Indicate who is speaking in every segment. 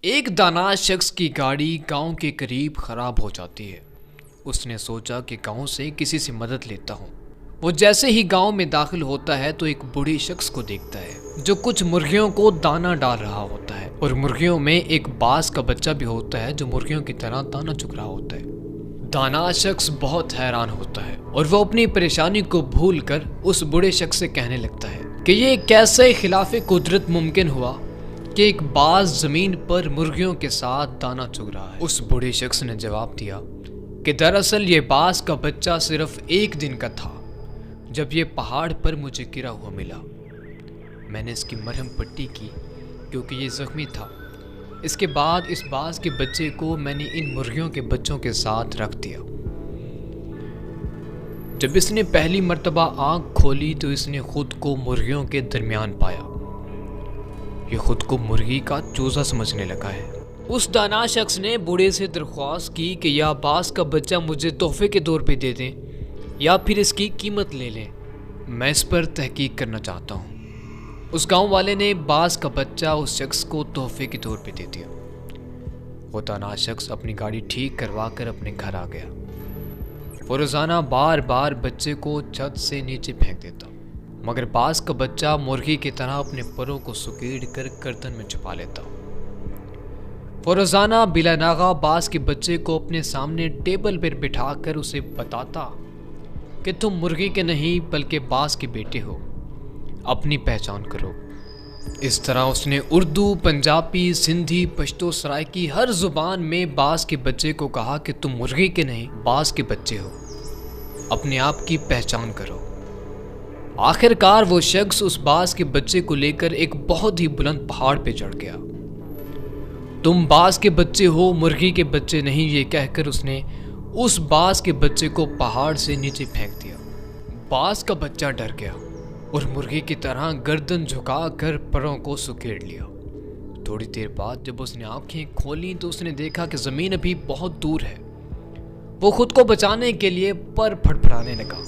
Speaker 1: ایک دانا شخص کی گاڑی گاؤں کے قریب خراب ہو جاتی ہے۔ اس نے سوچا کہ گاؤں سے کسی سے مدد لیتا ہوں۔ وہ جیسے ہی گاؤں میں داخل ہوتا ہے تو ایک بوڑھے شخص کو دیکھتا ہے جو کچھ مرغیوں کو دانا ڈال رہا ہوتا ہے، اور مرغیوں میں ایک باز کا بچہ بھی ہوتا ہے جو مرغیوں کی طرح دانا چگ رہا ہوتا ہے۔ دانا شخص بہت حیران ہوتا ہے اور وہ اپنی پریشانی کو بھول کر اس بوڑھے شخص سے کہنے لگتا ہے کہ یہ کیسے خلاف قدرت ممکن ہوا کہ ایک باز زمین پر مرغیوں کے ساتھ دانا چگ رہا ہے۔ اس بوڑھے شخص نے جواب دیا کہ دراصل یہ باز کا بچہ صرف ایک دن کا تھا جب یہ پہاڑ پر مجھے گرا ہوا ملا۔ میں نے اس کی مرہم پٹی کی کیونکہ یہ زخمی تھا۔ اس کے بعد اس باز کے بچے کو میں نے ان مرغیوں کے بچوں کے ساتھ رکھ دیا۔ جب اس نے پہلی مرتبہ آنکھ کھولی تو اس نے خود کو مرغیوں کے درمیان پایا۔ یہ خود کو مرغی کا چوزا سمجھنے لگا ہے۔ اس دانا شخص نے بوڑھے سے درخواست کی کہ یا باز کا بچہ مجھے تحفے کے طور پہ دے دیں یا پھر اس کی قیمت لے لیں، میں اس پر تحقیق کرنا چاہتا ہوں۔ اس گاؤں والے نے باز کا بچہ اس شخص کو تحفے کے طور پہ دے دیا۔ وہ دانا شخص اپنی گاڑی ٹھیک کروا کر اپنے گھر آ گیا۔ وہ روزانہ بار بار بچے کو چھت سے نیچے پھینک دیتا، مگر باز کا بچہ مرغی کی طرح اپنے پروں کو سکیڑ کر گردن میں چھپا لیتا۔ وہ روزانہ بلا ناغہ باز کے بچے کو اپنے سامنے ٹیبل پر بٹھا کر اسے بتاتا کہ تم مرغی کے نہیں بلکہ باز کے بیٹے ہو، اپنی پہچان کرو۔ اس طرح اس نے اردو، پنجابی، سندھی، پشتو، سرائکی ہر زبان میں باز کے بچے کو کہا کہ تم مرغی کے نہیں باز کے بچے ہو، اپنے آپ کی پہچان کرو۔ آخر کار وہ شخص اس باز کے بچے کو لے کر ایک بہت ہی بلند پہاڑ پہ چڑھ گیا۔ تم باز کے بچے ہو، مرغی کے بچے نہیں، یہ کہہ کر اس نے اس باز کے بچے کو پہاڑ سے نیچے پھینک دیا۔ باز کا بچہ ڈر گیا اور مرغی کی طرح گردن جھکا کر پروں کو سکیڑ لیا۔ تھوڑی دیر بعد جب اس نے آنکھیں کھولیں تو اس نے دیکھا کہ زمین ابھی بہت دور ہے۔ وہ خود کو بچانے کے لیے پر پھڑپھڑانے لگا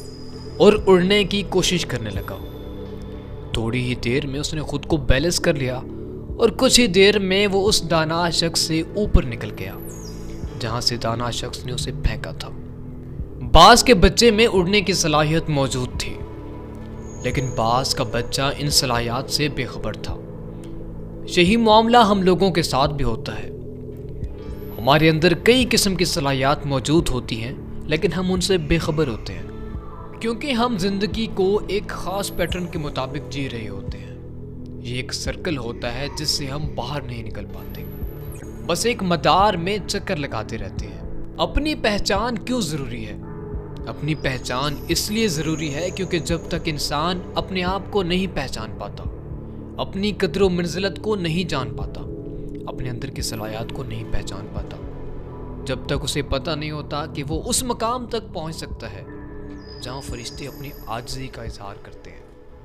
Speaker 1: اور اڑنے کی کوشش کرنے لگا۔ تھوڑی ہی دیر میں اس نے خود کو بیلنس کر لیا اور کچھ ہی دیر میں وہ اس دانا شخص سے اوپر نکل گیا جہاں سے دانا شخص نے اسے پھینکا تھا۔ باز کے بچے میں اڑنے کی صلاحیت موجود تھی، لیکن باز کا بچہ ان صلاحیات سے بے خبر تھا۔ یہی معاملہ ہم لوگوں کے ساتھ بھی ہوتا ہے۔ ہمارے اندر کئی قسم کی صلاحیات موجود ہوتی ہیں لیکن ہم ان سے بے خبر ہوتے ہیں کیونکہ ہم زندگی کو ایک خاص پیٹرن کے مطابق جی رہے ہوتے ہیں۔ یہ ایک سرکل ہوتا ہے جس سے ہم باہر نہیں نکل پاتے، بس ایک مدار میں چکر لگاتے رہتے ہیں۔ اپنی پہچان کیوں ضروری ہے؟ اپنی پہچان اس لیے ضروری ہے کیونکہ جب تک انسان اپنے آپ کو نہیں پہچان پاتا، اپنی قدر و منزلت کو نہیں جان پاتا، اپنے اندر کی صلاحیات کو نہیں پہچان پاتا، جب تک اسے پتہ نہیں ہوتا کہ وہ اس مقام تک پہنچ سکتا ہے جہاں فرشتے اپنی عاجزی کا اظہار کرتے ہیں،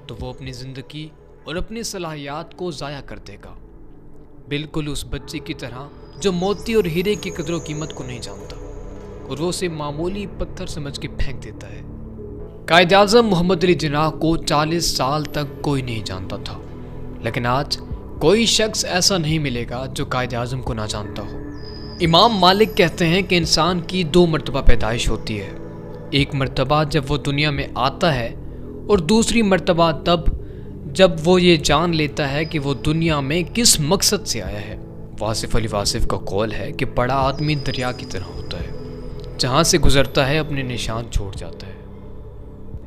Speaker 1: تو وہ اپنی زندگی اور اپنی صلاحیات کو ضائع کر دے گا، بالکل اس بچے کی طرح جو موتی اور ہیرے کی قدر و قیمت کو نہیں جانتا اور وہ اسے معمولی پتھر سمجھ کے پھینک دیتا ہے۔ قائد اعظم محمد علی جناح کو 40 سال تک کوئی نہیں جانتا تھا، لیکن آج کوئی شخص ایسا نہیں ملے گا جو قائد اعظم کو نہ جانتا ہو۔ امام مالک کہتے ہیں کہ انسان کی 2 مرتبہ پیدائش ہوتی ہے، ایک مرتبہ جب وہ دنیا میں آتا ہے اور دوسری مرتبہ تب جب وہ یہ جان لیتا ہے کہ وہ دنیا میں کس مقصد سے آیا ہے۔ واصف علی واصف کا قول ہے کہ بڑا آدمی دریا کی طرح ہوتا ہے، جہاں سے گزرتا ہے اپنے نشان چھوڑ جاتا ہے۔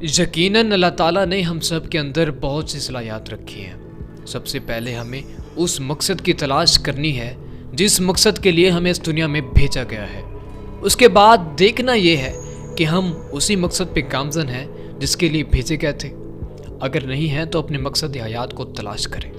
Speaker 1: یقیناً اللہ تعالیٰ نے ہم سب کے اندر بہت سی صلاحیات رکھی ہیں۔ سب سے پہلے ہمیں اس مقصد کی تلاش کرنی ہے جس مقصد کے لیے ہمیں اس دنیا میں بھیجا گیا ہے۔ اس کے بعد دیکھنا یہ ہے کہ ہم اسی مقصد پہ گامزن ہیں جس کے لیے بھیجے گئے تھے۔ اگر نہیں ہیں تو اپنے مقصد حیات کو تلاش کریں۔